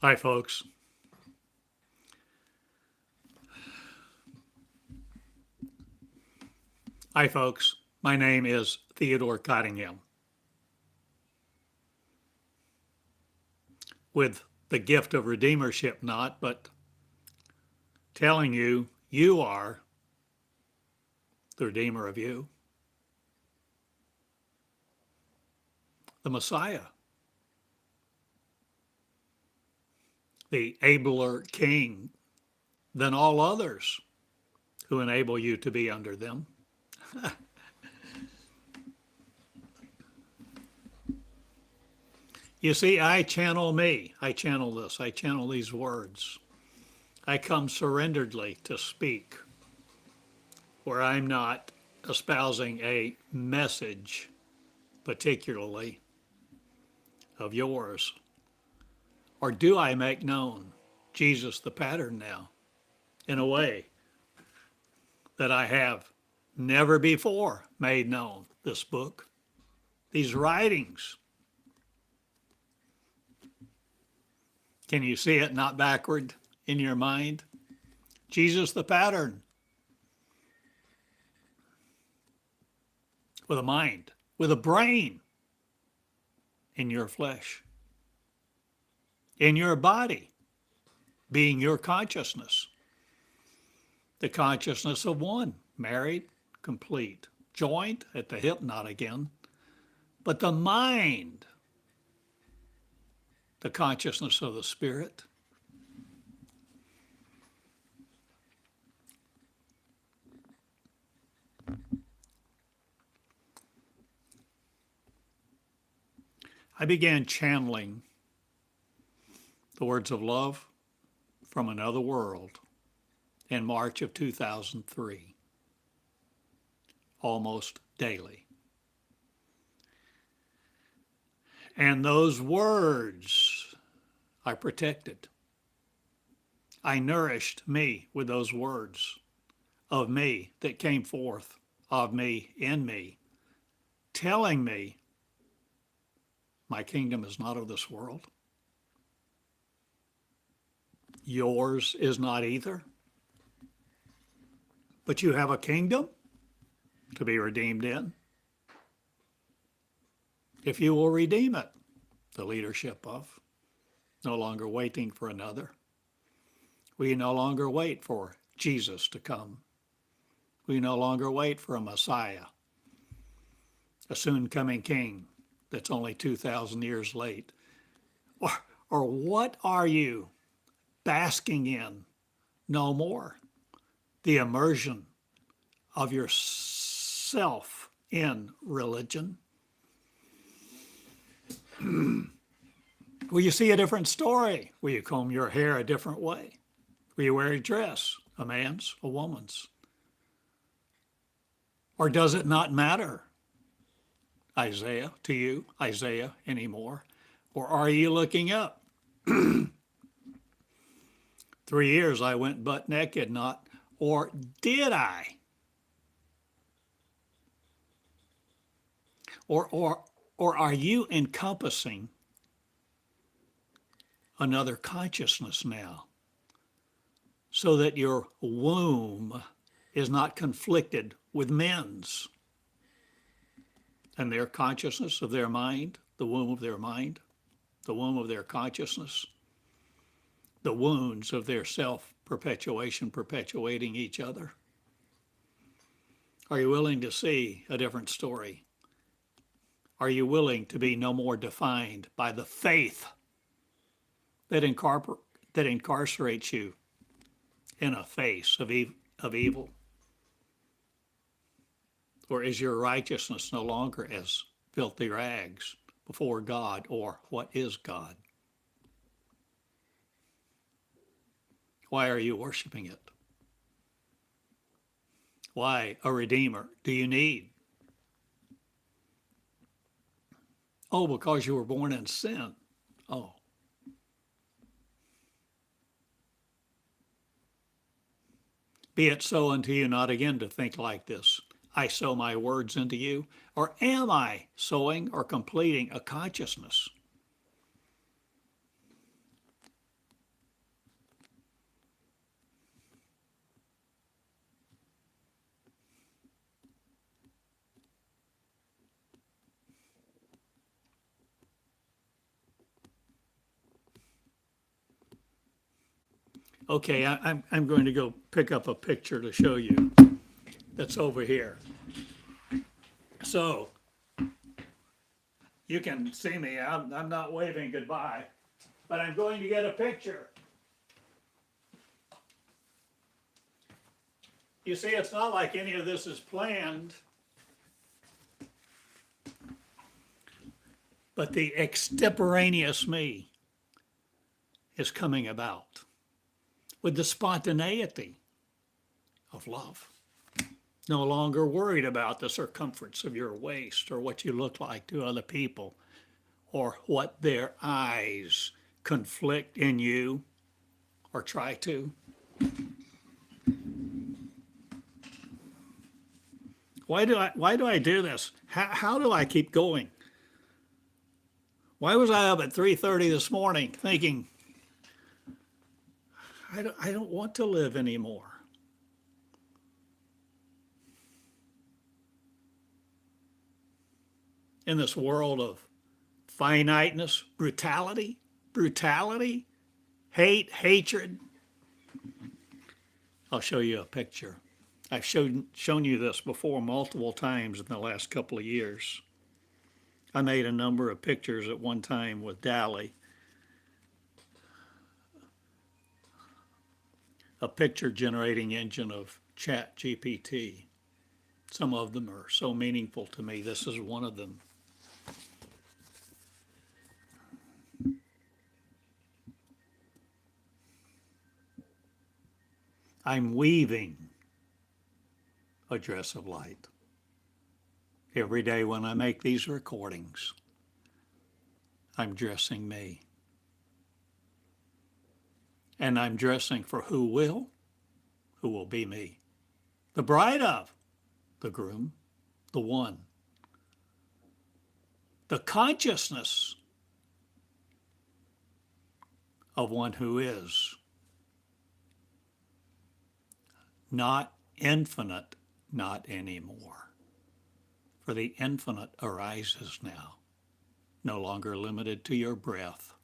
Hi, folks. Hi, folks. My name is Theodore Cottingham. With the gift of redeemership, not, but telling you, you are the redeemer of you, the Messiah, the abler king than all others who enable you to be under them. You see, I channel me. I channel this. I channel these words. I come surrenderedly to speak where I'm not espousing a message, particularly of yours. Or do I make known Jesus the pattern now in a way that I have never before made known this book, these writings? Can you see it not backward in your mind? Jesus the pattern with a mind, with a brain in your flesh, in your body, being your consciousness, the consciousness of one, married, complete, joined at the hip, not again, but the mind, the consciousness of the Spirit. I began channeling the words of love from another world in March of 2003, almost daily. And those words I protected. I nourished me with those words of me that came forth of me in me, telling me my kingdom is not of this world. Yours is not either. But you have a kingdom to be redeemed in. If you will redeem it, the leadership of, no longer waiting for another. We no longer wait for Jesus to come. We no longer wait for a Messiah, a soon coming king that's only 2,000 years late. Or what are you basking in no more? The immersion of yourself in religion. Will you see a different story? Will you comb your hair a different way? Will you wear a dress, a man's, a woman's? Or does it not matter, Isaiah, to you, Isaiah, anymore? Or are you looking up? 3 years I went butt naked, not, or did I? Or are you encompassing another consciousness now so that your womb is not conflicted with men's and their consciousness of their mind, the womb of their mind, the womb of their consciousness, the wounds of their self-perpetuation perpetuating each other? Are you willing to see a different story? Are you willing to be no more defined by the faith that incarcerates you in a face of evil? Or is your righteousness no longer as filthy rags before God? Or what is God? Why are you worshiping it? Why a redeemer do you need? Oh, because you were born in sin. Oh. Be it so unto you not again to think like this. I sow my words into you. Or am I sowing or completing a consciousness Okay, I'm going to go pick up a picture to show you that's over here. So you can see me. I'm not waving goodbye, but I'm going to get a picture. You see, it's not like any of this is planned, but the extemporaneous me is coming about with the spontaneity of love. No longer worried about the circumference of your waist or what you look like to other people or what their eyes conflict in you or try to. Why do I do this? How do I keep going? Why was I up at 3:30 this morning thinking, I don't want to live anymore? In this world of finiteness, brutality, hate, hatred. I'll show you a picture. I've shown you this before multiple times in the last couple of years. I made a number of pictures at one time with DALL-E, a picture generating engine of ChatGPT. Some of them are so meaningful to me. This is one of them. I'm weaving a dress of light. Every day when I make these recordings, I'm dressing me. And I'm dressing for who will be me. The bride of, the groom, the one. The consciousness of one who is. Not infinite, not anymore. For the infinite arises now, no longer limited to your breath,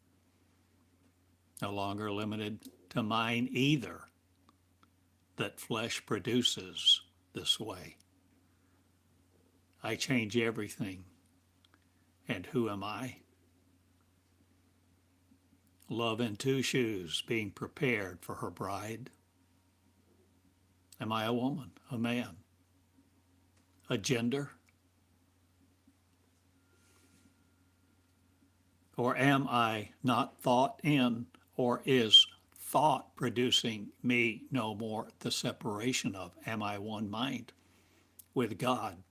no longer limited to mine either, that flesh produces this way. I change everything. And who am I? Love in two shoes, being prepared for her bride. Am I a woman, a man, a gender? Or am I not thought in, or is thought producing me no more the separation of? Am I one mind with God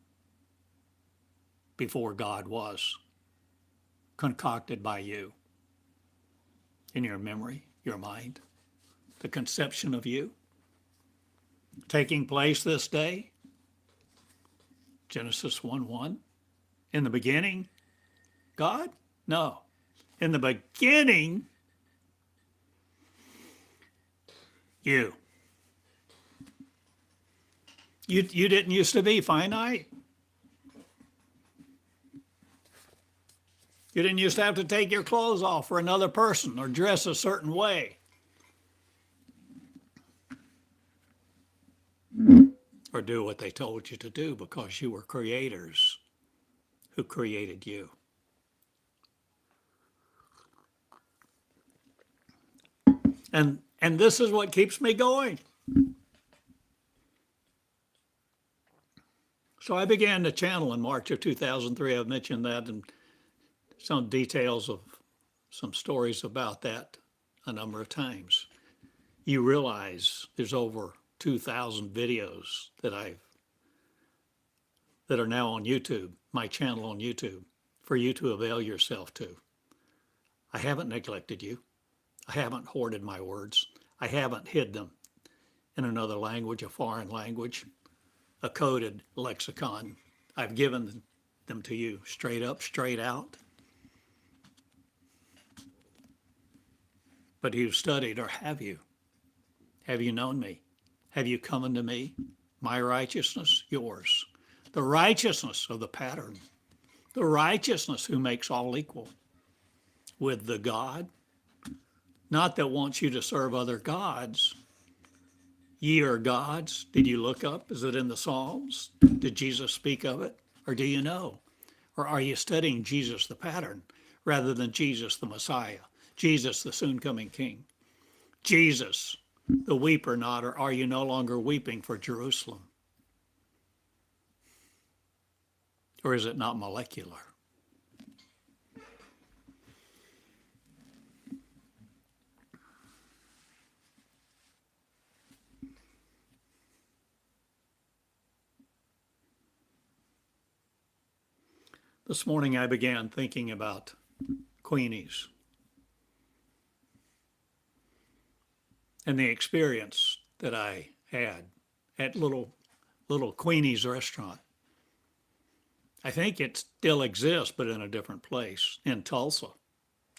before God was concocted by you in your memory, your mind, the conception of you taking place this day? Genesis 1:1. In the beginning, God? No. In the beginning, you. You didn't used to be finite. You didn't used to have to take your clothes off for another person or dress a certain way. Or do what they told you to do because you were creators who created you. And this is what keeps me going. So I began to channel in March of 2003. I've mentioned that and some details of some stories about that a number of times. You realize there's over 2,000 videos that are now on YouTube, my channel on YouTube, for you to avail yourself to. I haven't neglected you. I haven't hoarded my words. I haven't hid them in another language, a foreign language, a coded lexicon. I've given them to you straight up, straight out. But you've studied, or have you? Have you known me? Have you come unto me? My righteousness, yours. The righteousness of the pattern. The righteousness who makes all equal with the God, not that wants you to serve other gods. Ye are gods. Did you look up? Is it in the Psalms? Did Jesus speak of it? Or do you know? Or are you studying Jesus the pattern rather than Jesus the Messiah? Jesus the soon coming King? Jesus the weeper not, or are you no longer weeping for Jerusalem? Or is it not molecular? This morning I began thinking about Queenies and the experience that I had at little Queenie's restaurant. I think it still exists, but in a different place, in Tulsa,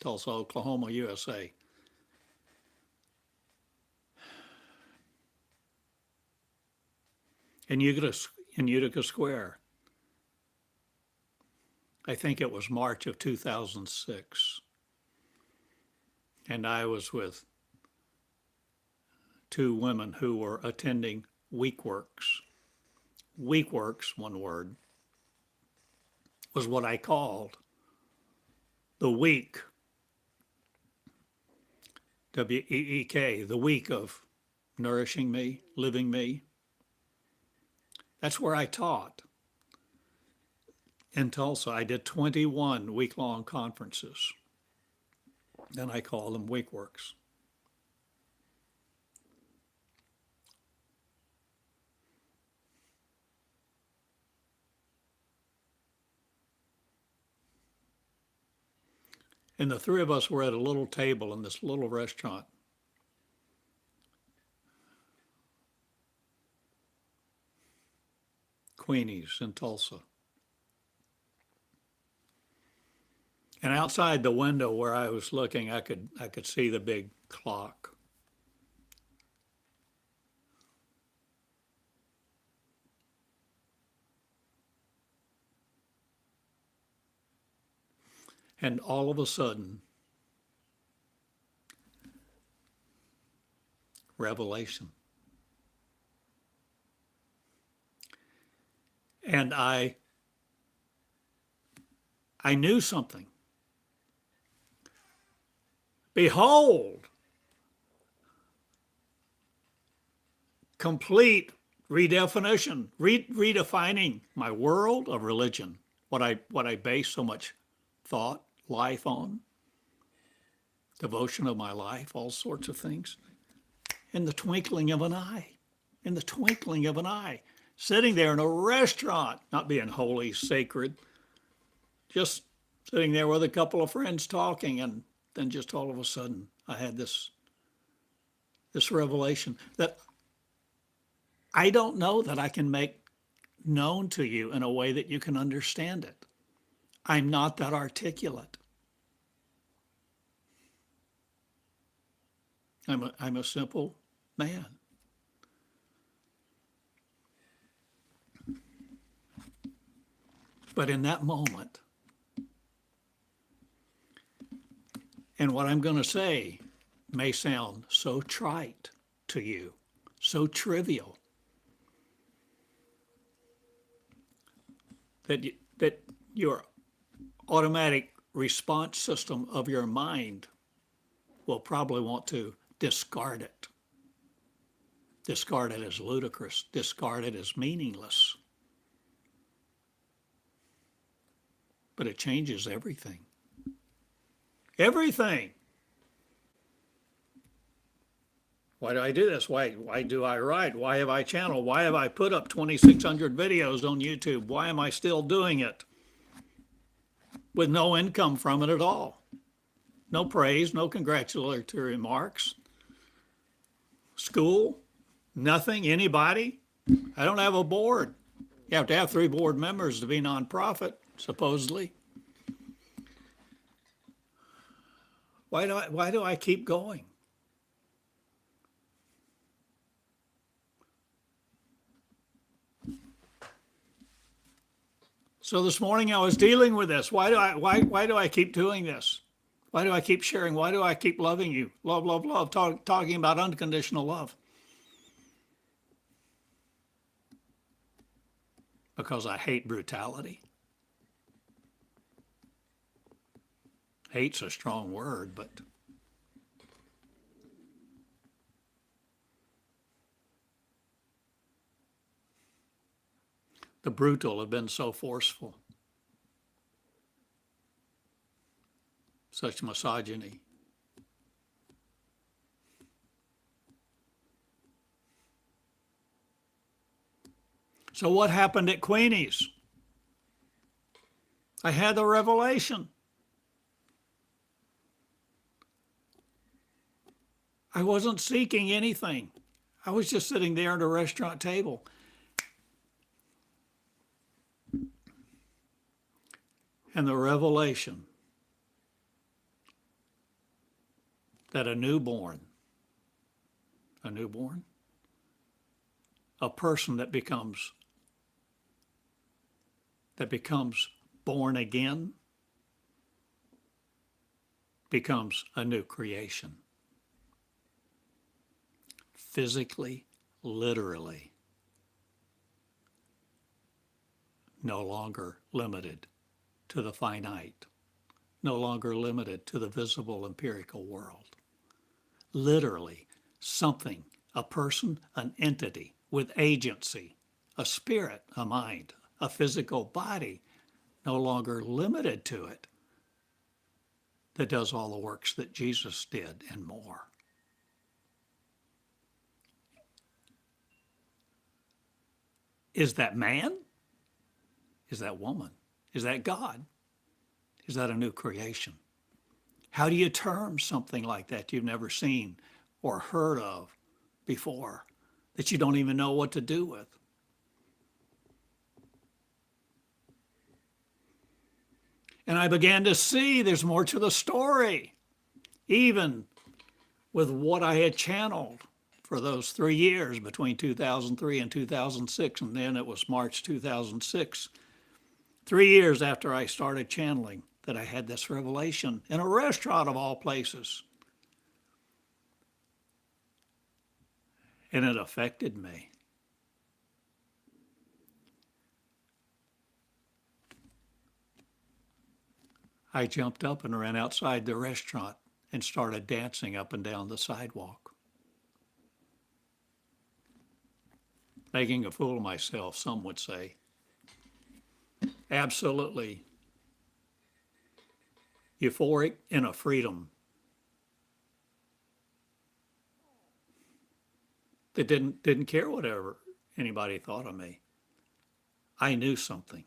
Oklahoma, USA. In Utica Square. I think it was March of 2006. And I was with two women who were attending WeekWorks. WeekWorks, one word, was what I called the week, W-E-E-K, the week of nourishing me, living me. That's where I taught. In Tulsa, I did 21 week-long conferences, and I call them WeekWorks. And the three of us were at a little table in this little restaurant. Queenie's in Tulsa. And outside the window where I was looking, I could see the big clock. And all of a sudden, revelation. And I knew something. Behold, complete redefinition, redefining my world of religion, what I base so much thought, life on, devotion of my life, all sorts of things, in the twinkling of an eye, sitting there in a restaurant, not being holy, sacred, just sitting there with a couple of friends talking, and then just all of a sudden I had this revelation that I don't know that I can make known to you in a way that you can understand it. I'm not that articulate. I'm a simple man. But in that moment, and what I'm going to say may sound so trite to you, so trivial, that your automatic response system of your mind will probably want to discard it. Discard it as ludicrous, discard it as meaningless. But it changes everything. Everything. Why do I do this? Why do I write? Why have I channeled? Why have I put up 2,600 videos on YouTube? Why am I still doing it with no income from it at all? No praise, no congratulatory remarks. School, nothing, anybody. I don't have a board. You have to have 3 board members to be nonprofit, supposedly. Why do I keep going? So this morning I was dealing with this. Why do I keep doing this? Why do I keep sharing? Why do I keep loving you? Love, love, love, talking about unconditional love. Because I hate brutality. Hate's a strong word, but the brutal have been so forceful. Such misogyny. So what happened at Queenie's? I had the revelation. I wasn't seeking anything. I was just sitting there at a restaurant table. And the revelation that a newborn, a person that becomes born again, becomes a new creation. Physically, literally, no longer limited to the finite, no longer limited to the visible empirical world. Literally, something, a person, an entity with agency, a spirit, a mind, a physical body, no longer limited to it, that does all the works that Jesus did and more. Is that man? Is that woman? Is that God? Is that a new creation? How do you term something like that you've never seen or heard of before, that you don't even know what to do with? And I began to see there's more to the story, even with what I had channeled for those 3 years between 2003 and 2006, and then it was March 2006, 3 years after I started channeling, that I had this revelation in a restaurant of all places. And it affected me. I jumped up and ran outside the restaurant and started dancing up and down the sidewalk. Making a fool of myself, some would say. Absolutely euphoric in a freedom that didn't care whatever anybody thought of me. I knew something.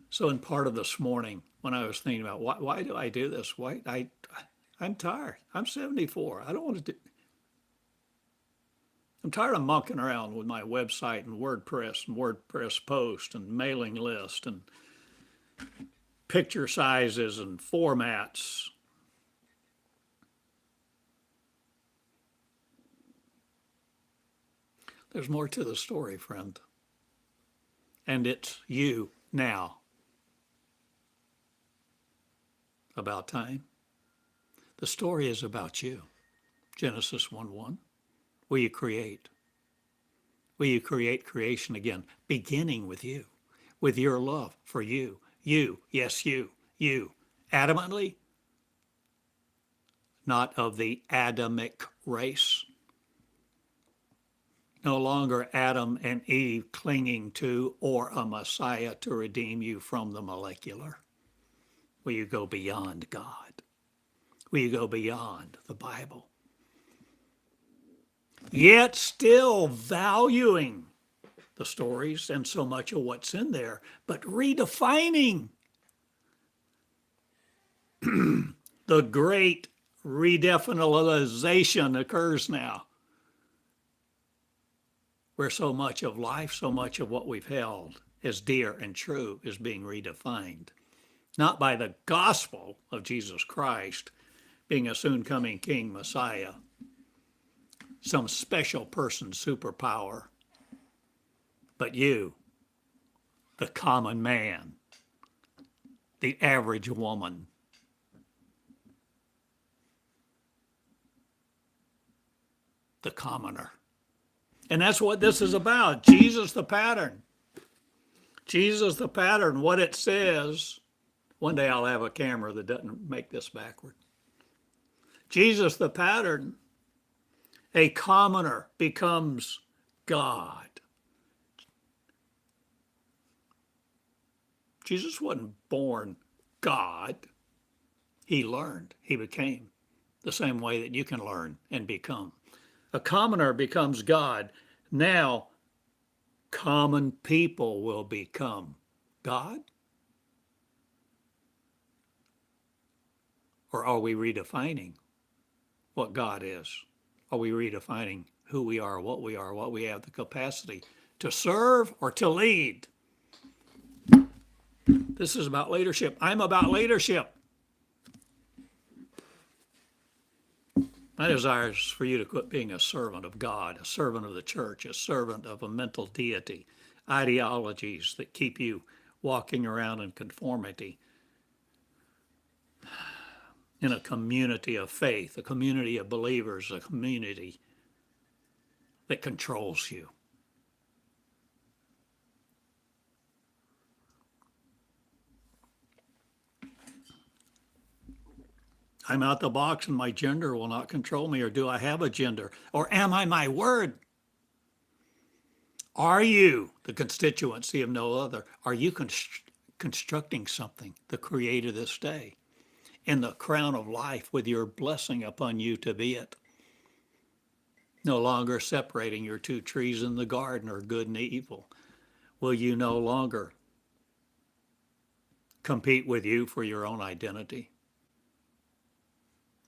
So in part of this morning, when I was thinking about why do I do this? I'm tired. I'm 74. I don't want to do. I'm tired of mucking around with my website and WordPress post and mailing list and picture sizes and formats. There's more to the story, friend. And it's you now. About time. The story is about you. Genesis 1:1. Will you create? Will you create creation again, beginning with you, with your love for you, yes, you, adamantly, not of the Adamic race. No longer Adam and Eve clinging to or a Messiah to redeem you from the molecular. Will you go beyond God? Will you go beyond the Bible? Yet still valuing the stories and so much of what's in there, but redefining. The great redefinialization occurs now, where so much of life, so much of what we've held as dear and true is being redefined. Not by the gospel of Jesus Christ being a soon-coming King Messiah, some special person superpower, But you, the common man, the average woman, the commoner. And that's what this is about. Jesus the pattern. Jesus the pattern, what it says. One day I'll have a camera that doesn't make this backward. Jesus the pattern, a commoner becomes God. Jesus wasn't born God. He learned. He became the same way that you can learn and become. A commoner becomes God. Now, common people will become God? Or are we redefining what God is? Are we redefining who we are, what we have the capacity to serve or to lead? This is about leadership. I'm about leadership. My desire is for you to quit being a servant of God, a servant of the church, a servant of a mental deity, ideologies that keep you walking around in conformity in a community of faith, a community of believers, a community that controls you. I'm out the box and my gender will not control me, or do I have a gender? Or am I my word? Are you the constituency of no other? Are you constructing something, the creator this day, in the crown of life with your blessing upon you to be it? No longer separating your two trees in the garden, or good and evil. Will you no longer compete with you for your own identity?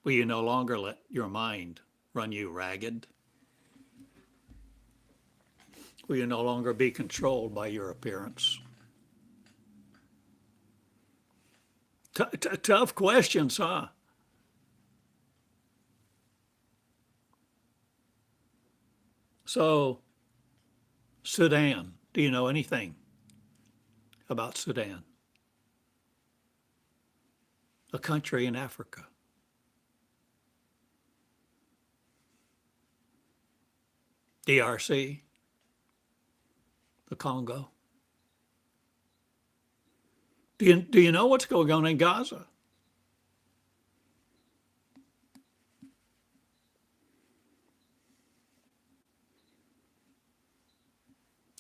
Will you no longer let your mind run you ragged? Will you no longer be controlled by your appearance? Tough questions, huh? So, Sudan, do you know anything about Sudan? A country in Africa. DRC, the Congo. Do you know what's going on in Gaza?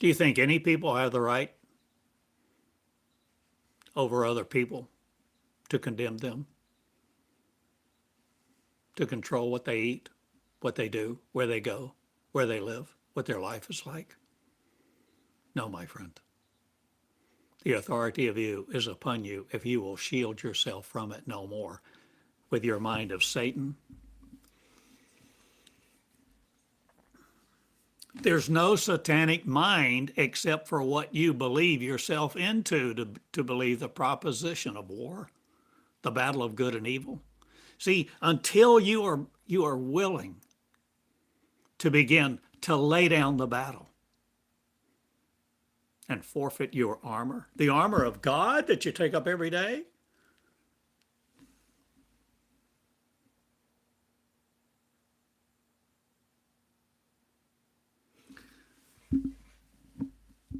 Do you think any people have the right over other people to condemn them, to control what they eat, what they do, where they go, where they live, what their life is like? No, my friend. The authority of you is upon you if you will shield yourself from it no more with your mind of Satan. There's no satanic mind except for what you believe yourself into to believe the proposition of war, the battle of good and evil. See, until you are willing to begin to lay down the battle and forfeit your armor, the armor of God that you take up every day,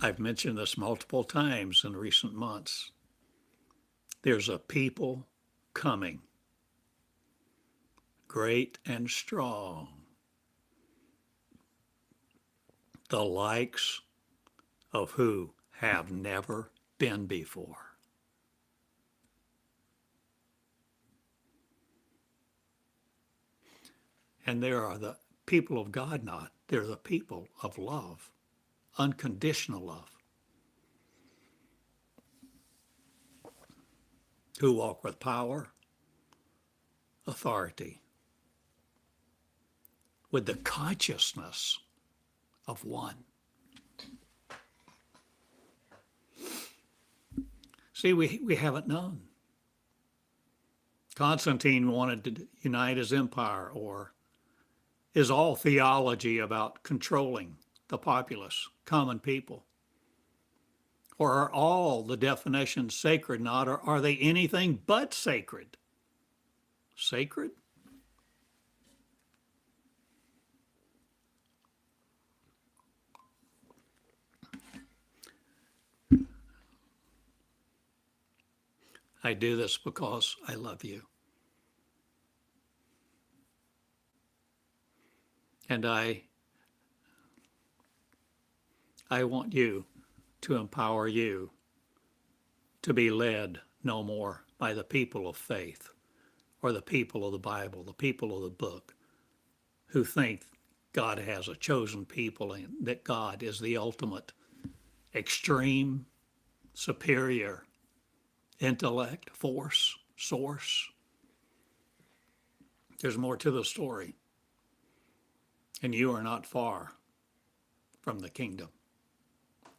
I've mentioned this multiple times in recent months. There's a people coming, great and strong, the likes of who have never been before. And there are the people of God not. They're the people of love, unconditional love, who walk with power, authority, with the consciousness of one. See, we haven't known. Constantine wanted to unite his empire, or is all theology about controlling the populace, common people? Or are all the definitions sacred not, or are they anything but sacred? Sacred? I do this because I love you. And I want you to empower you to be led no more by the people of faith or the people of the Bible, the people of the book, who think God has a chosen people and that God is the ultimate, extreme, superior intellect, force, source. There's more to the story. And you are not far from the kingdom.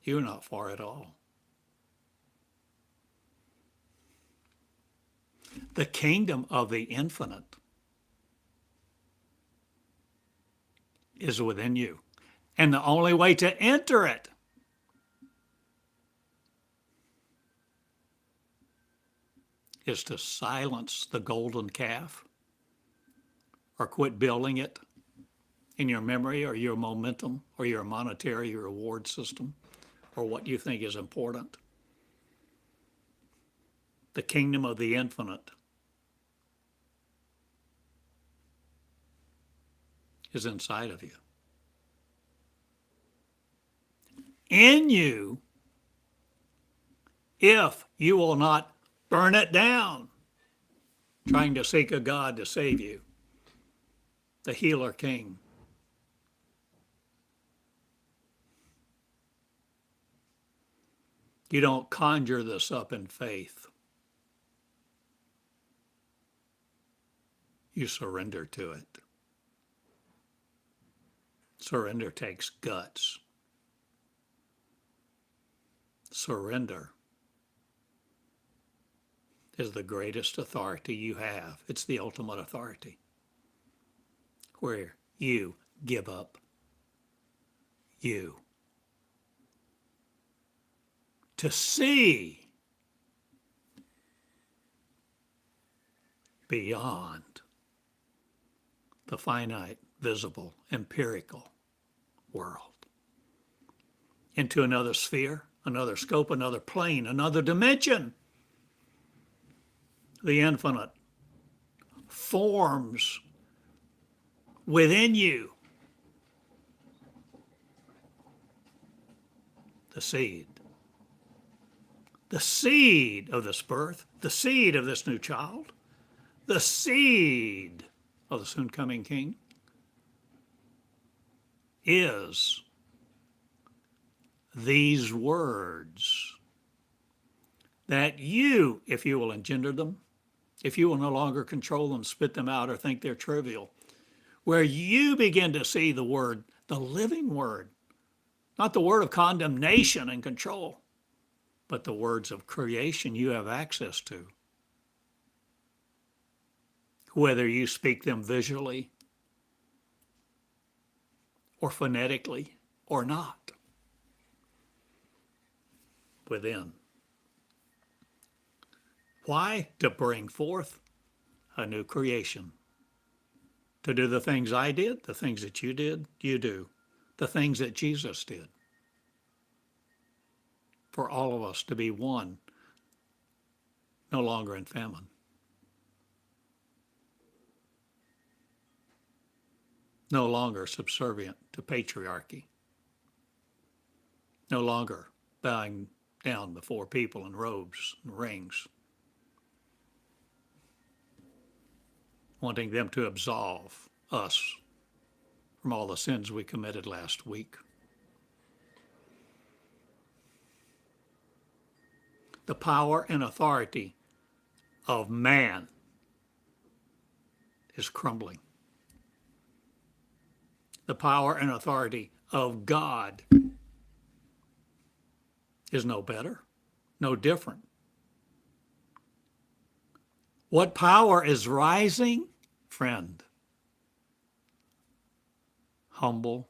You're not far at all. The kingdom of the infinite is within you. And the only way to enter it is to silence the golden calf or quit building it in your memory or your momentum or your monetary reward system or what you think is important. The kingdom of the infinite is inside of you. In you, if you will not burn it down, trying to seek a God to save you, the healer king. You don't conjure this up in faith. You surrender to it. Surrender takes guts. Surrender is the greatest authority you have. It's the ultimate authority, where you give up you to see beyond the finite, visible, empirical world into another sphere, another scope, another plane, another dimension. The infinite forms within you the seed of this birth, the seed of this new child, the seed of the soon coming king is these words that you, if you will engender them, if you will no longer control them, spit them out, or think they're trivial, where you begin to see the word, the living word, not the word of condemnation and control, but the words of creation you have access to. Whether you speak them visually or phonetically or not, within. Why? To bring forth a new creation. To do the things I did, the things that you did, you do. The things that Jesus did. For all of us to be one, no longer in famine. No longer subservient to patriarchy. No longer bowing down before people in robes and rings, wanting them to absolve us from all the sins we committed last week. The power and authority of man is crumbling. The power and authority of God is no better, no different. What power is rising? Friend, humble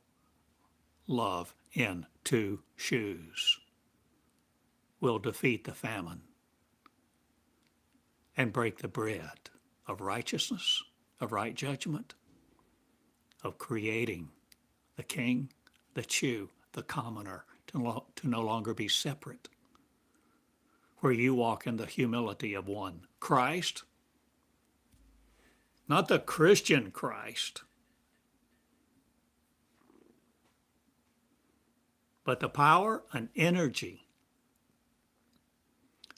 love in two shoes. will defeat the famine and break the bread of righteousness, of right judgment, of creating the king, the Jew, the commoner, to no longer be separate, where you walk in the humility of one Christ, not the Christian Christ, but the power and energy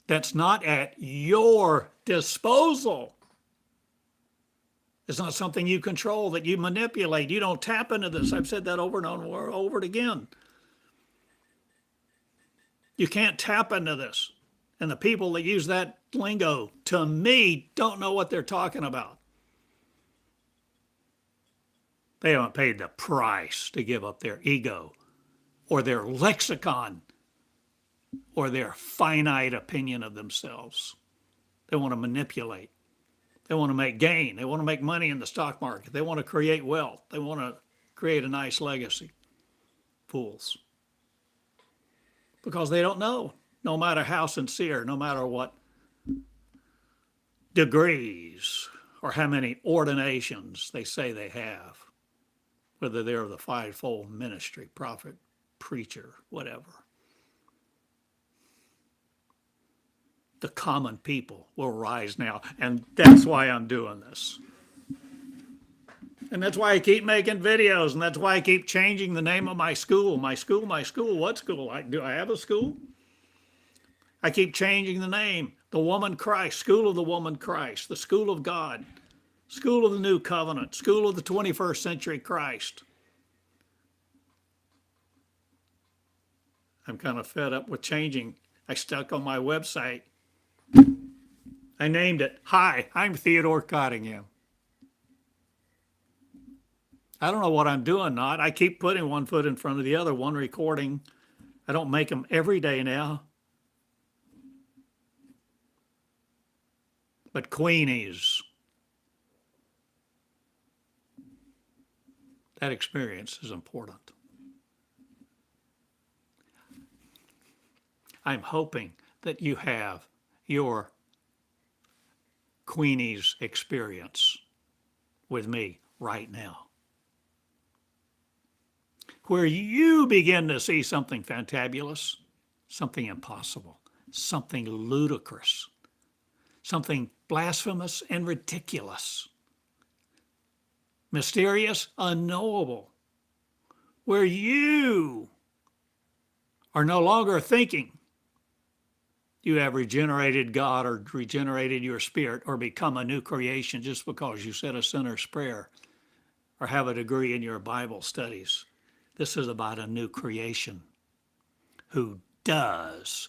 that's not at your disposal. It's not something you control, that you manipulate. You don't tap into this. I've said that over and over again. You can't tap into this. And the people that use that lingo, to me, don't know what they're talking about. They haven't paid the price to give up their ego or their lexicon or their finite opinion of themselves. They want to manipulate. They want to make gain. They want to make money in the stock market. They want to create wealth. They want to create a nice legacy. Fools. Because they don't know, no matter how sincere, no matter what degrees or how many ordinations they say they have, whether they're of the fivefold ministry, prophet, preacher, whatever. The common people will rise now, and that's why I'm doing this. And that's why I keep making videos, and that's why I keep changing the name of my school. My school, what school? Do I have a school? I keep changing the name. The Woman Christ, School of the Woman Christ, the School of God, School of the New Covenant, School of the 21st Century Christ. I'm kind of fed up with changing. I stuck on my website. I named it, Hi, I'm Theodore Cottingham. I don't know what I'm doing, not. I keep putting one foot in front of the other, one recording. I don't make them every day now. But Queenies, that experience is important. I'm hoping that you have your Queenies experience with me right now, where you begin to see something fantabulous, something impossible, something ludicrous, something blasphemous and ridiculous, mysterious, unknowable, where you are no longer thinking you have regenerated God or regenerated your spirit or become a new creation just because you said a sinner's prayer or have a degree in your Bible studies. This is about a new creation who does,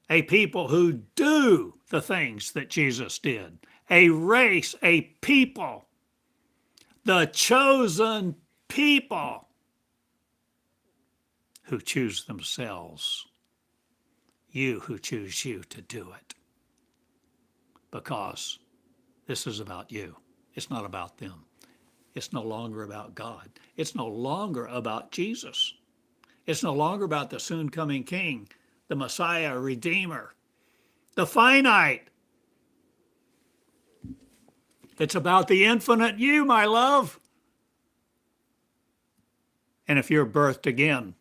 a people who do the things that Jesus did, a race, a people, the chosen people who choose themselves. You who choose you to do it. Because this is about you. It's not about them. It's no longer about God. It's no longer about Jesus. It's no longer about the soon coming King, the Messiah, Redeemer, the finite. It's about the infinite you, my love. And if you're birthed again,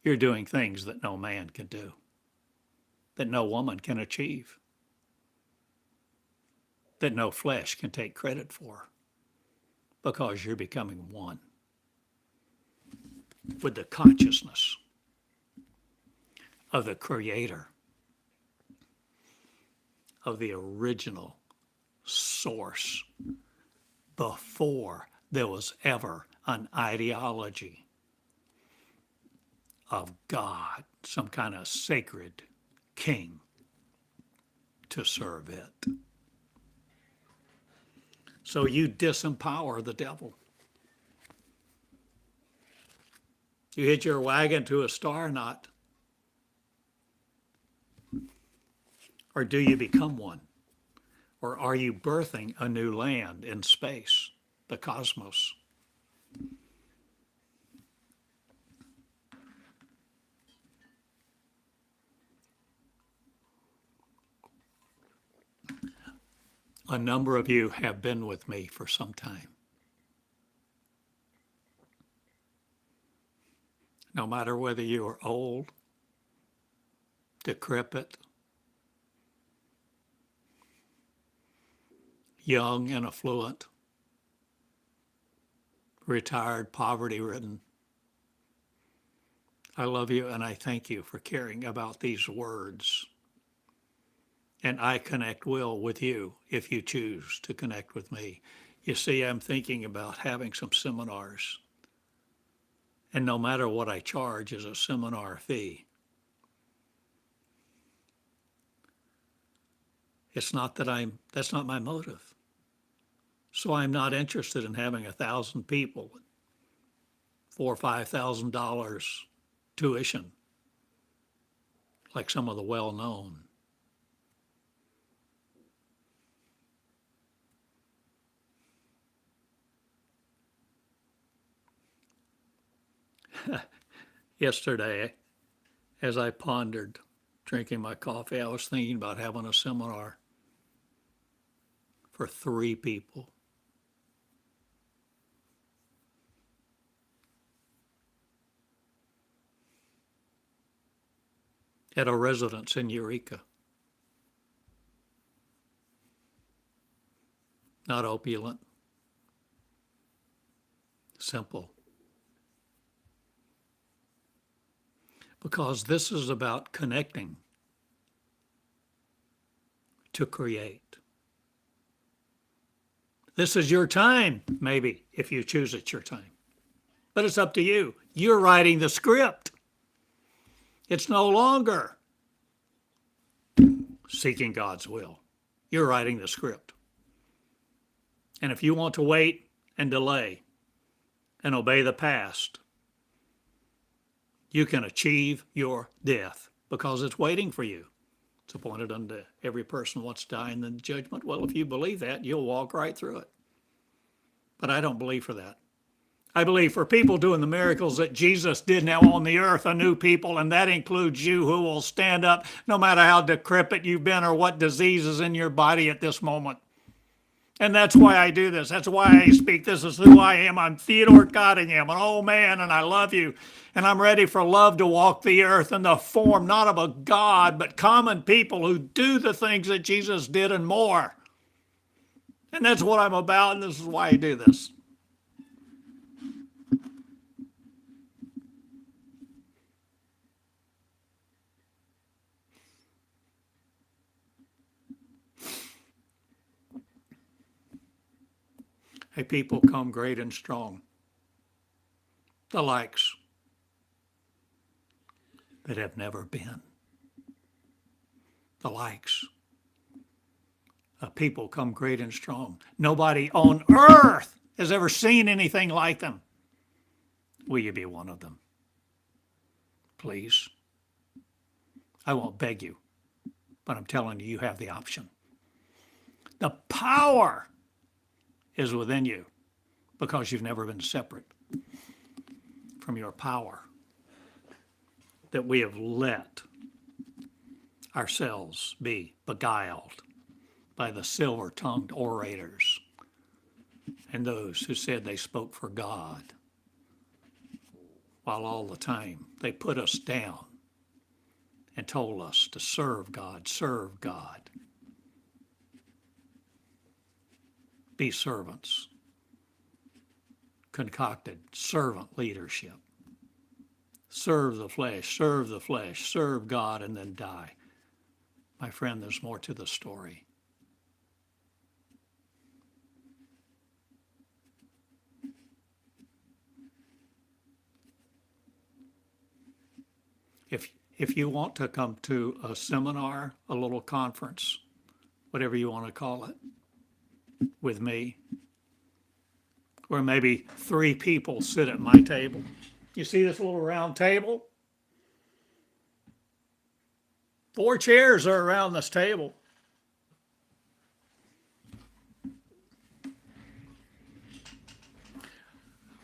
you're doing things that no man can do, that no woman can achieve, that no flesh can take credit for, because you're becoming one with the consciousness of the Creator, of the original source, before there was ever an ideology of God, some kind of sacred king to serve it. So you disempower the devil. You hit your wagon to a star knot. Or do you become one? Or are you birthing a new land in space, the cosmos? A number of you have been with me for some time. No matter whether you are old, decrepit, young and affluent, retired, poverty-ridden, I love you and I thank you for caring about these words. And I connect will with you if you choose to connect with me. You see, I'm thinking about having some seminars. And no matter what I charge as a seminar fee, that's not my motive. So I'm not interested in having 1,000 people, $4,000 or $5,000 tuition, like some of the well-known. Yesterday, as I pondered drinking my coffee, I was thinking about having a seminar for 3 people. At a residence in Eureka. Not opulent. Simple. Because this is about connecting to create. This is your time, maybe, if you choose it's your time. But it's up to you. You're writing the script. It's no longer seeking God's will. You're writing the script. And if you want to wait and delay and obey the past, you can achieve your death because it's waiting for you. It's appointed unto every person once to die in the judgment. Well, if you believe that, you'll walk right through it. But I don't believe for that. I believe for people doing the miracles that Jesus did now on the earth, a new people, and that includes you who will stand up no matter how decrepit you've been or what disease is in your body at this moment. And that's why I do this. That's why I speak. This is who I am. I'm Theodore Cottingham, an old man, and I love you. And I'm ready for love to walk the earth in the form not of a God, but common people who do the things that Jesus did and more. And that's what I'm about, and this is why I do this. A people come great and strong, the likes that have never been, the likes of people come great and strong. Nobody on earth has ever seen anything like them. Will you be one of them? Please. I won't beg you, but I'm telling you, you have the option. The power is within you because you've never been separate from your power, that we have let ourselves be beguiled by the silver-tongued orators and those who said they spoke for God, while all the time they put us down and told us to serve God, serve God. Be servants. Concocted servant leadership. Serve the flesh, serve God, and then die. My friend, there's more to the story. If you want to come to a seminar, a little conference, whatever you want to call it, with me, where maybe 3 people sit at my table. You see this little round table? 4 chairs are around this table.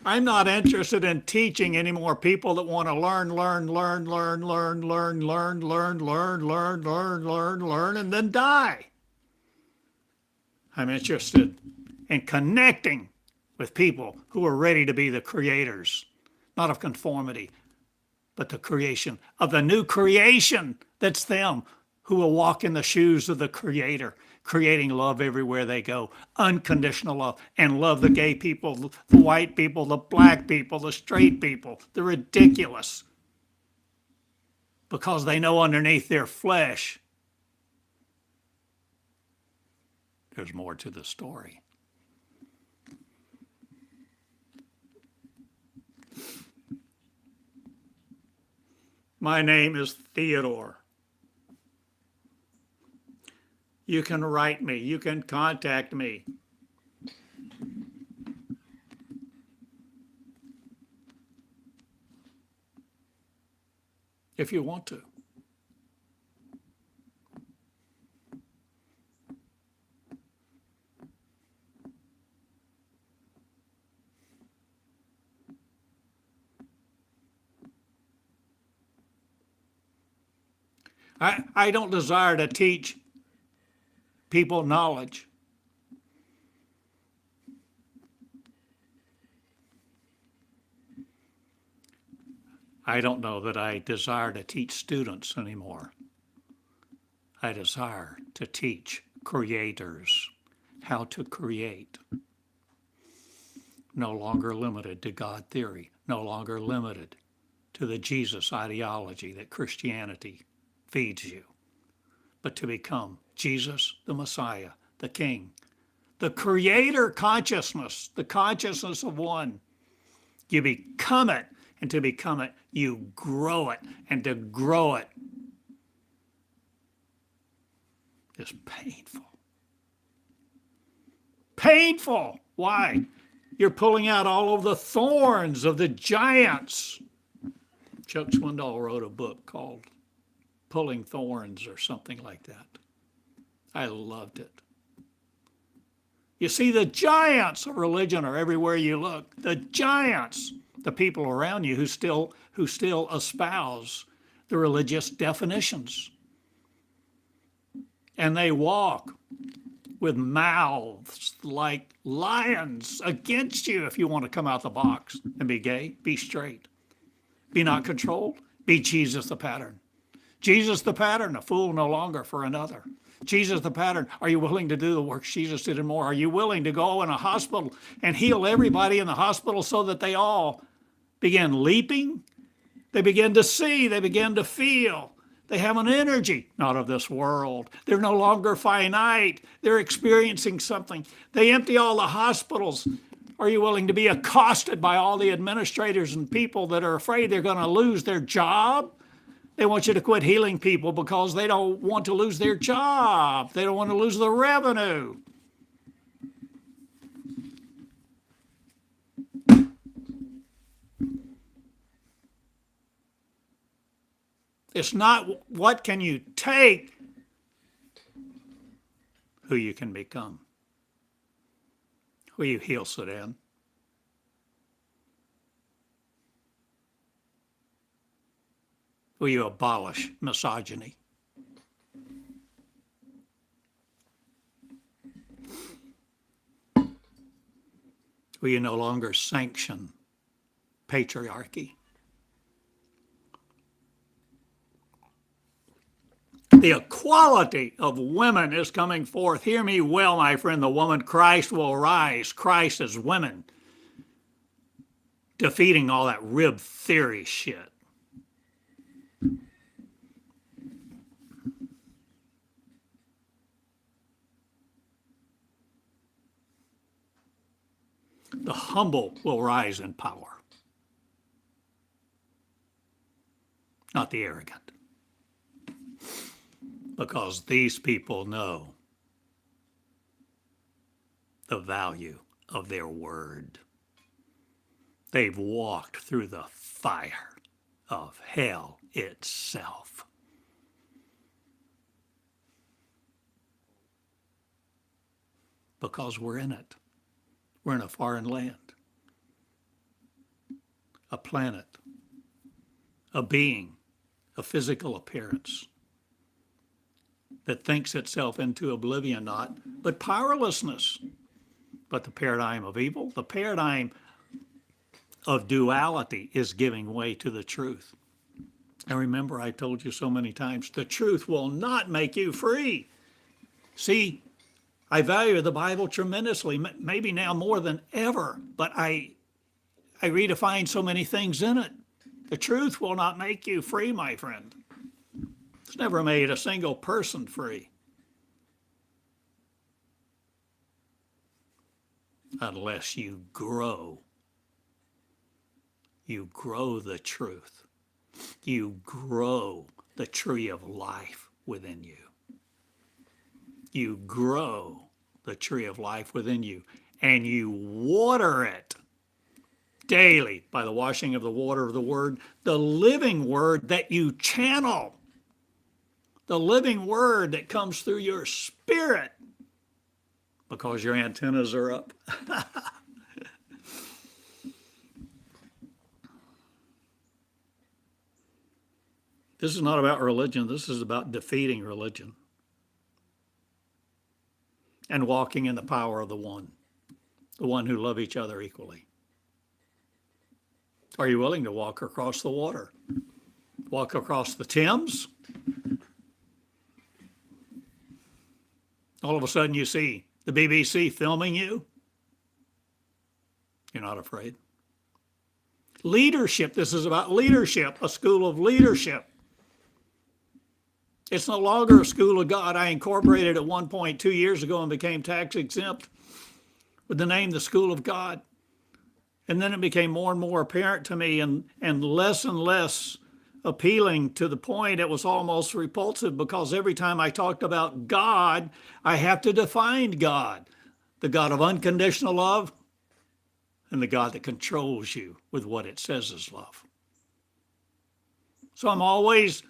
I'm not interested in teaching any more people that want to learn, and then die. I'm interested in connecting with people who are ready to be the creators, not of conformity, but the creation of the new creation that's them, who will walk in the shoes of the Creator, creating love everywhere they go, unconditional love, and love the gay people, the white people, the black people, the straight people, the ridiculous, because they know underneath their flesh there's more to the story. My name is Theodore. You can write me. You can contact me. If you want to. I don't desire to teach people knowledge. I don't know that I desire to teach students anymore. I desire to teach creators how to create. No longer limited to God theory, no longer limited to the Jesus ideology that Christianity feeds you, but to become Jesus, the Messiah, the King, the Creator consciousness, the consciousness of one. You become it, and to become it, you grow it, and to grow it is painful. Painful. Why? You're pulling out all of the thorns of the giants. Chuck Swindoll wrote a book called Pulling Thorns or something like that. I loved it. You see, the giants of religion are everywhere you look. The giants, the people around you who still espouse the religious definitions. And they walk with mouths like lions against you if you want to come out the box and be gay, be straight, be not controlled, be Jesus the pattern. Jesus the pattern, a fool no longer for another. Jesus the pattern, are you willing to do the work Jesus did and more? Are you willing to go in a hospital and heal everybody in the hospital so that they all begin leaping? They begin to see, they begin to feel. They have an energy, not of this world. They're no longer finite. They're experiencing something. They empty all the hospitals. Are you willing to be accosted by all the administrators and people that are afraid they're going to lose their job? They want you to quit healing people because they don't want to lose their job. They don't want to lose the revenue. It's not what can you take, who you can become. Will you heal Sudan? Will you abolish misogyny? Will you no longer sanction patriarchy? The equality of women is coming forth. Hear me well, my friend. The woman Christ will rise. Christ is women. Defeating all that rib theory shit. The humble will rise in power, not the arrogant. Because these people know the value of their word. They've walked through the fire of hell itself. Because we're in it. We're in a foreign land, a planet, a being, a physical appearance that thinks itself into oblivion not, but powerlessness. But the paradigm of evil, the paradigm of duality is giving way to the truth. And remember, I told you so many times, the truth will not make you free. See, I value the Bible tremendously, maybe now more than ever, but I redefine so many things in it. The truth will not make you free, my friend. It's never made a single person free. Unless you grow. You grow the truth. You grow the tree of life within you. You grow the tree of life within you, and you water it daily by the washing of the water of the Word, the living Word that you channel, the living Word that comes through your spirit because your antennas are up. This is not about religion. This is about defeating religion and walking in the power of the one who loves each other equally. Are you willing to walk across the water? Walk across the Thames? All of a sudden you see the BBC filming you? You're not afraid. Leadership. This is about leadership, a school of leadership. It's no longer a school of God. I incorporated at one point 2 years ago and became tax exempt with the name the School of God. And then it became more and more apparent to me and less appealing, to the point it was almost repulsive, because every time I talked about God, I have to define God. The God of unconditional love and the God that controls you with what it says is love. So I'm always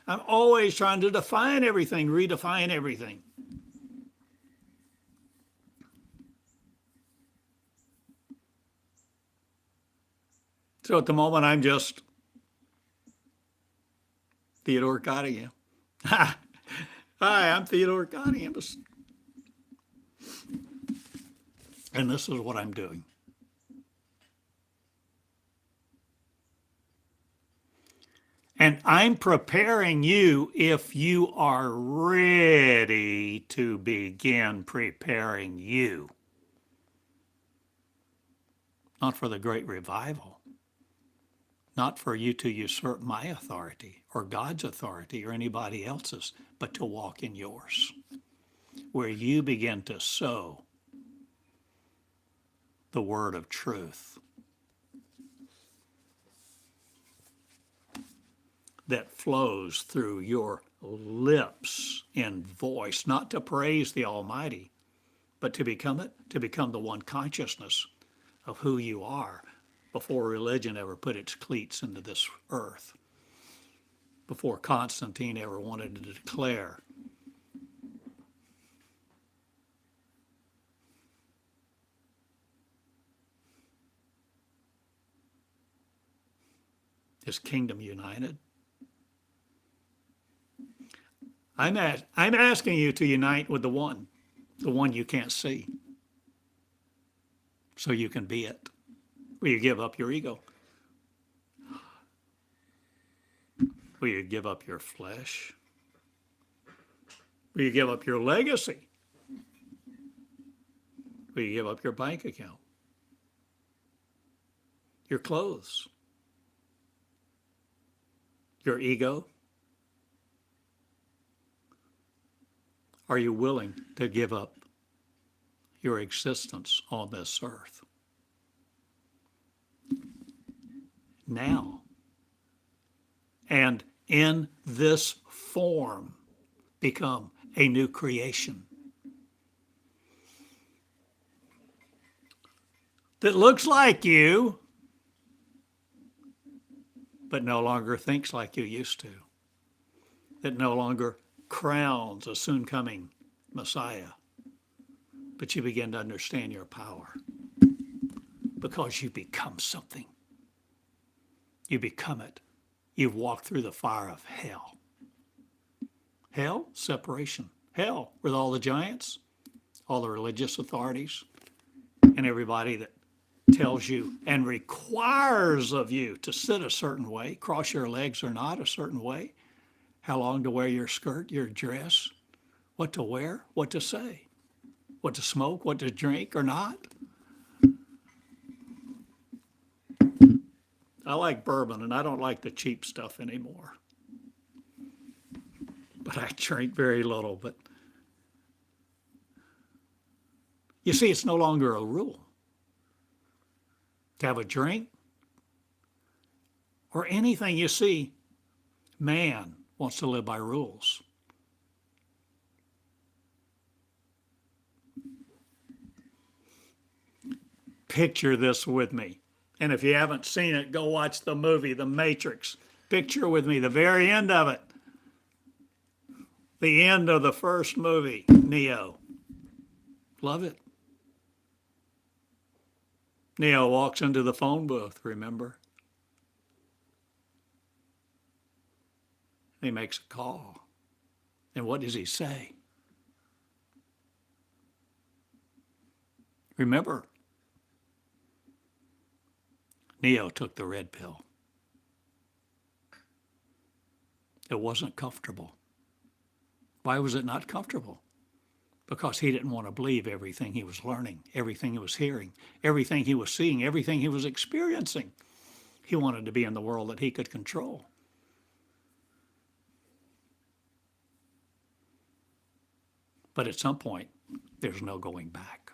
trying to define everything, redefine everything. So at the moment, I'm just Theodore Cottingham. Hi, I'm Theodore Cottingham. And this is what I'm doing. And I'm preparing you if you are ready to begin preparing you. Not for the great revival. Not for you to usurp my authority or God's authority or anybody else's, but to walk in yours, where you begin to sow the word of truth that flows through your lips in voice, not to praise the Almighty, but to become it, to become the one consciousness of who you are before religion ever put its cleats into this earth, before Constantine ever wanted to declare his kingdom united. I'm asking you to unite with the one you can't see, so you can be it. Will you give up your ego? Will you give up your flesh? Will you give up your legacy? Will you give up your bank account? Your clothes? Your ego? Are you willing to give up your existence on this earth? Now. And in this form, become a new creation that looks like you, but no longer thinks like you used to, that no longer crowns a soon-coming Messiah, but you begin to understand your power because you become something. You become it. You've walked through the fire of hell. Hell, separation. Hell, with all the giants, all the religious authorities, and everybody that tells you and requires of you to sit a certain way, cross your legs or not a certain way, how long to wear your skirt, your dress, what to wear, what to say, what to smoke, what to drink or not. I like bourbon, and I don't like the cheap stuff anymore. But I drink very little. But you see, it's no longer a rule to have a drink or anything. You see, man wants to live by rules. Picture this with me. And if you haven't seen it, go watch the movie, The Matrix. Picture with me the very end of it. The end of the first movie, Neo. Love it. Neo walks into the phone booth, remember? He makes a call. And what does he say? Remember, Neo took the red pill. It wasn't comfortable. Why was it not comfortable? Because he didn't want to believe everything he was learning, everything he was hearing, everything he was seeing, everything he was experiencing. He wanted to be in the world that he could control. But at some point, there's no going back.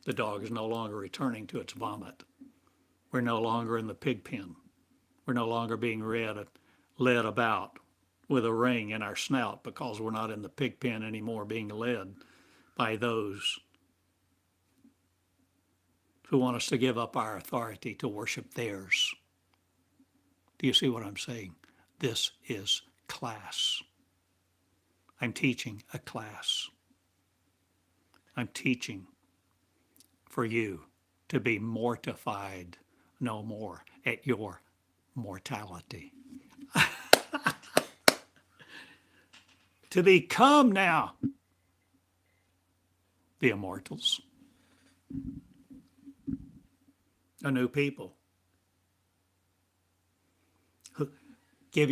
The dog is no longer returning to its vomit. We're no longer in the pig pen. We're no longer being led about with a ring in our snout because we're not in the pig pen anymore, being led by those who want us to give up our authority to worship theirs. Do you see what I'm saying? This is class. I'm teaching a class. I'm teaching for you to be mortified no more at your mortality. To become now the immortals, a new people. Give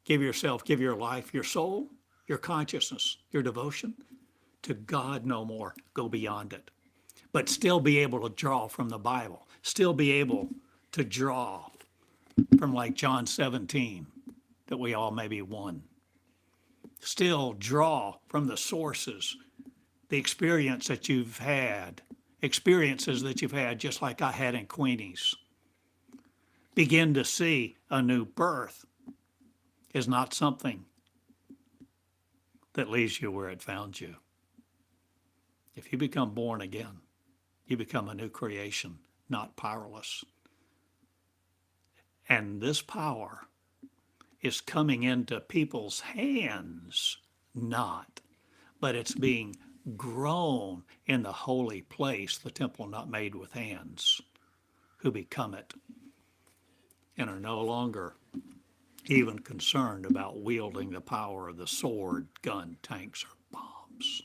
yourself, give your life, your soul, your consciousness, your devotion to God no more. Go beyond it. But still be able to draw from the Bible. Still be able to draw from like John 17, that we all may be one. Still draw from the sources, the experiences that you've had just like I had in Queenies. Begin to see a new birth is not something that leaves you where it found you. If you become born again, you become a new creation, not powerless. And this power is coming into people's hands, but it's being grown in the holy place, the temple not made with hands, who become it and are no longer even concerned about wielding the power of the sword, gun, tanks, or bombs.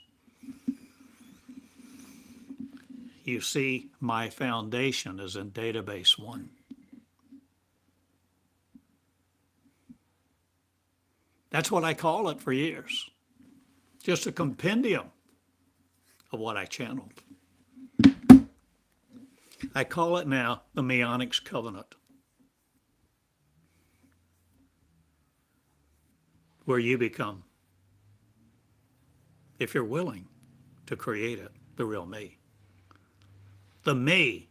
You see, my foundation is in database 1. That's what I call it for years. Just a compendium of what I channeled. I call it now the Meonics Covenant, where you become, if you're willing to create it, the real me. The me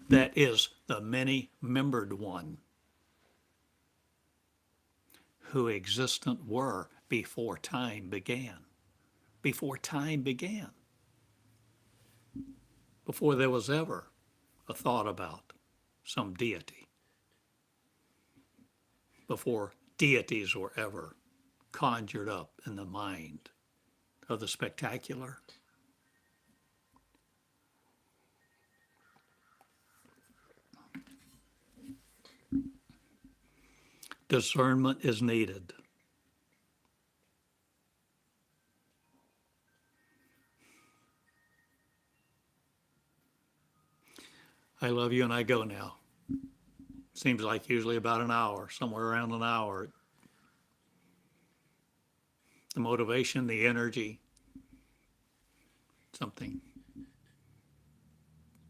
that is the many-membered one, who existent were before time began. Before time began. Before there was ever a thought about some deity. Before deities were ever conjured up in the mind of the spectacular. Discernment is needed. I love you and I go now. Seems like usually about an hour, somewhere around an hour. The motivation, the energy, something.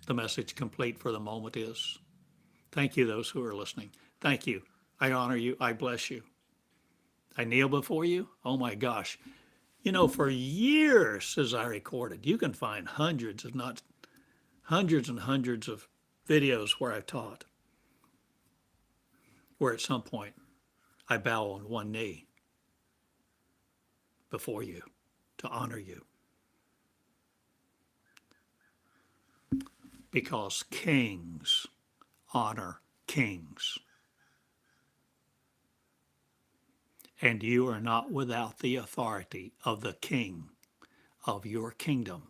The message complete for the moment is. Thank you, those who are listening. Thank you. I honor you. I bless you. I kneel before you. Oh my gosh. You know, for years as I recorded, you can find hundreds, if not hundreds and hundreds of videos where I've taught, where at some point I bow on one knee before you to honor you. Because kings honor kings. And you are not without the authority of the king of your kingdom.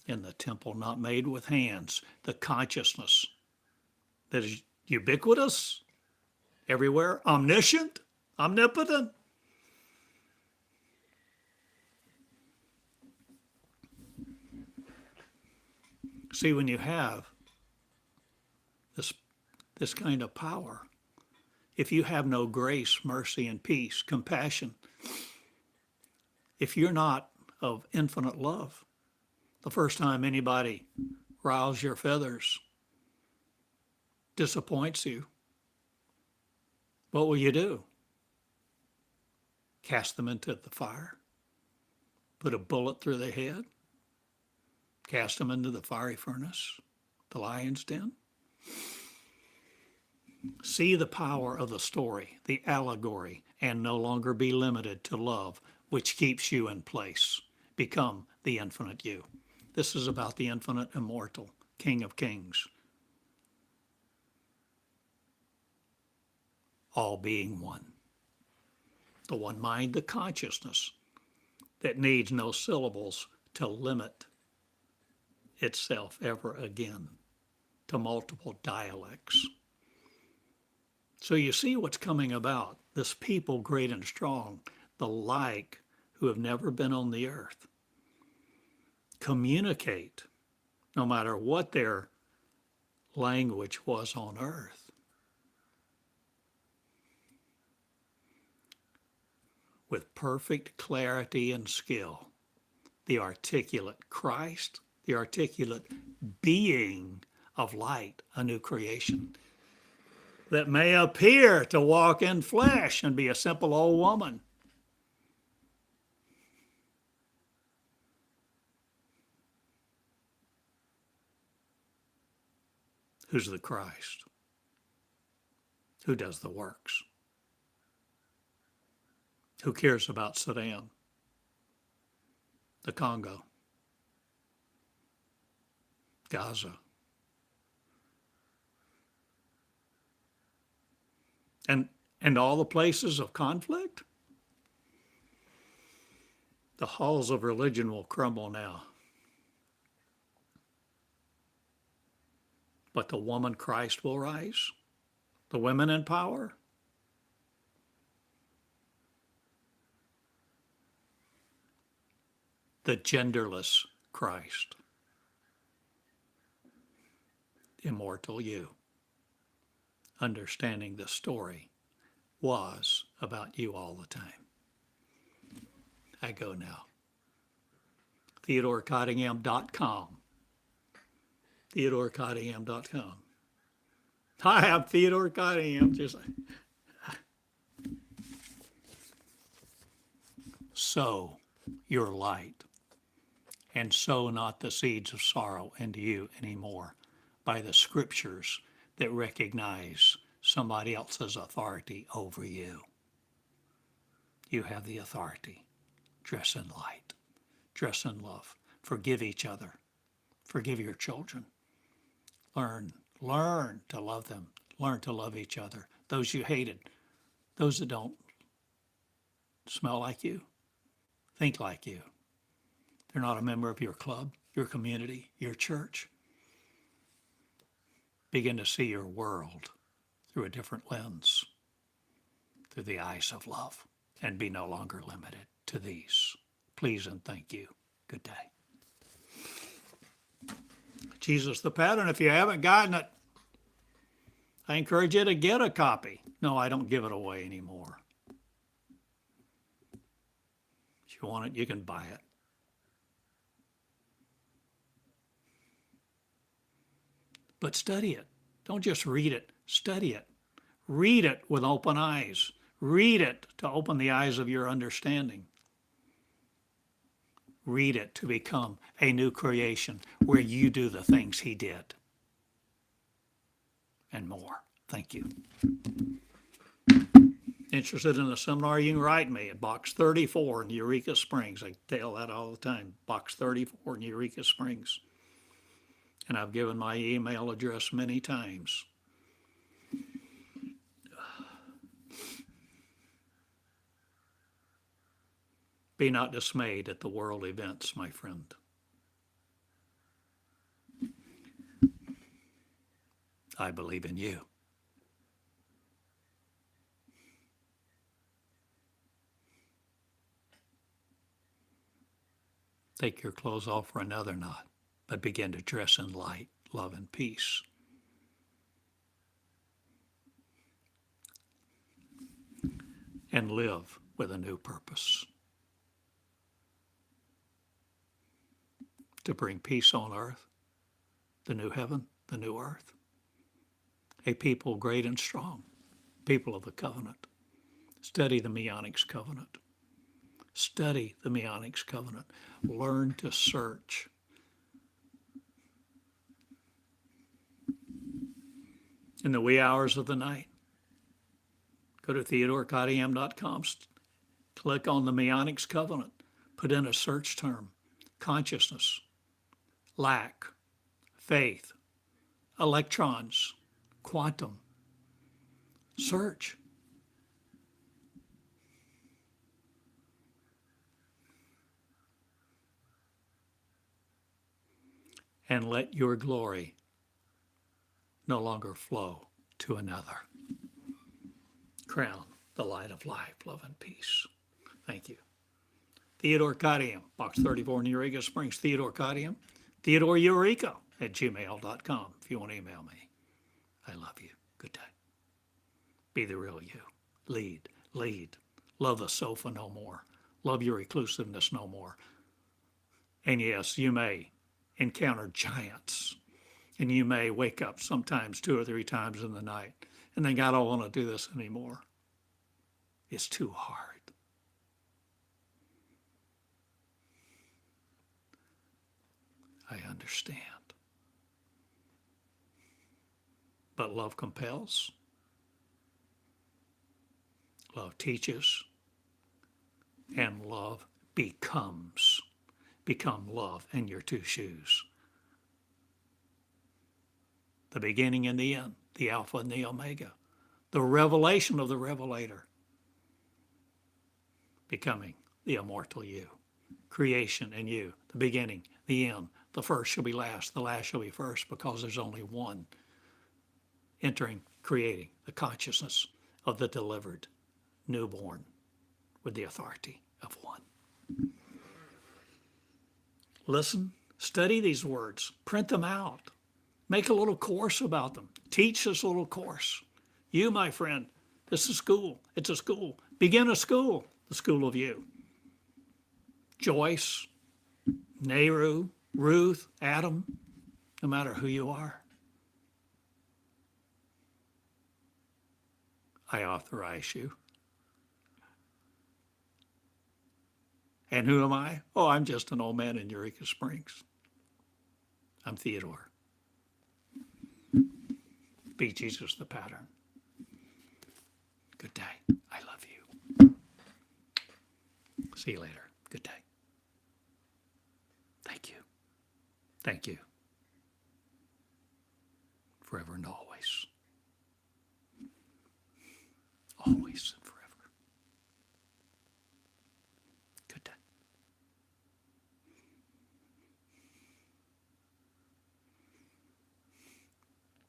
In the temple not made with hands, the consciousness that is ubiquitous, everywhere, omniscient, omnipotent. See, when you have this kind of power, if you have no grace, mercy, and peace, compassion, if you're not of infinite love, the first time anybody riles your feathers, disappoints you, what will you do? Cast them into the fire? Put a bullet through their head? Cast them into the fiery furnace, the lion's den? See the power of the story, the allegory, and no longer be limited to love, which keeps you in place. Become the infinite you. This is about the infinite, immortal King of Kings. All being one. The one mind, the consciousness that needs no syllables to limit itself ever again to multiple dialects. So you see what's coming about. This people great and strong, the like who have never been on the earth, communicate no matter what their language was on earth. With perfect clarity and skill, the articulate Christ, the articulate being of light, a new creation, that may appear to walk in flesh and be a simple old woman. Who's the Christ? Who does the works? Who cares about Sudan, the Congo, Gaza? And all the places of conflict? The halls of religion will crumble now. But the woman Christ will rise. The women in power. The genderless Christ. Immortal you. Understanding the story was about you all the time. I go now. TheodoreCottingham.com. TheodoreCottingham.com. Hi, I'm Theodore Cottingham. Sow your light, and sow not the seeds of sorrow into you anymore by the scriptures that recognize somebody else's authority over you. You have the authority. Dress in light. Dress in love. Forgive each other. Forgive your children. Learn to love them. Learn to love each other. Those you hated, those that don't smell like you, think like you. They're not a member of your club, your community, your church. Begin to see your world through a different lens, through the eyes of love, and be no longer limited to these. Please and thank you. Good day. Jesus the Pattern. If you haven't gotten it, I encourage you to get a copy. No, I don't give it away anymore. If you want it, you can buy it. But study it. Don't just read it, study it. Read it with open eyes. Read it to open the eyes of your understanding. Read it to become a new creation where you do the things he did. And more. Thank you. Interested in a seminar, you can write me at Box 34 in Eureka Springs. I tell that all the time. Box 34 in Eureka Springs. And I've given my email address many times. Be not dismayed at the world events, my friend. I believe in you. Take your clothes off for another knot, but begin to dress in light, love, and peace. And live with a new purpose. To bring peace on earth, the new heaven, the new earth. A people great and strong, people of the covenant. Study the Messianic covenant. Study the Messianic covenant. Learn to search. In the wee hours of the night, go to TheodoreCottingham.com, click on the Messianic covenant, put in a search term, consciousness, lack, faith, electrons, quantum. Search. And let your glory no longer flow to another. Crown the light of life, love, and peace. Thank you. Theodore Cottingham, Box 34 in Eureka Springs. Theodore Cottingham. Theodore Eureka at gmail.com if you want to email me. I love you. Good day. Be the real you. Lead. Love the sofa no more. Love your reclusiveness no more. And yes, you may encounter giants. And you may wake up sometimes 2 or 3 times in the night and think, I don't want to do this anymore. It's too hard. I understand. But love compels. Love teaches. And love becomes. Become love in your 2 shoes. The beginning and the end, the Alpha and the Omega, the revelation of the Revelator, becoming the immortal you, creation in you, the beginning, the end, the first shall be last, the last shall be first, because there's only one entering, creating the consciousness of the delivered, newborn, with the authority of one. Listen, study these words, print them out. Make a little course about them. Teach this little course. You, my friend, this is school. It's a school. Begin a school, the school of you. Joyce, Nehru, Ruth, Adam, no matter who you are. I authorize you. And who am I? Oh, I'm just an old man in Eureka Springs. I'm Theodore. Be Jesus the pattern. Good day. I love you. See you later. Good day. Thank you. Thank you. Forever and always. Always.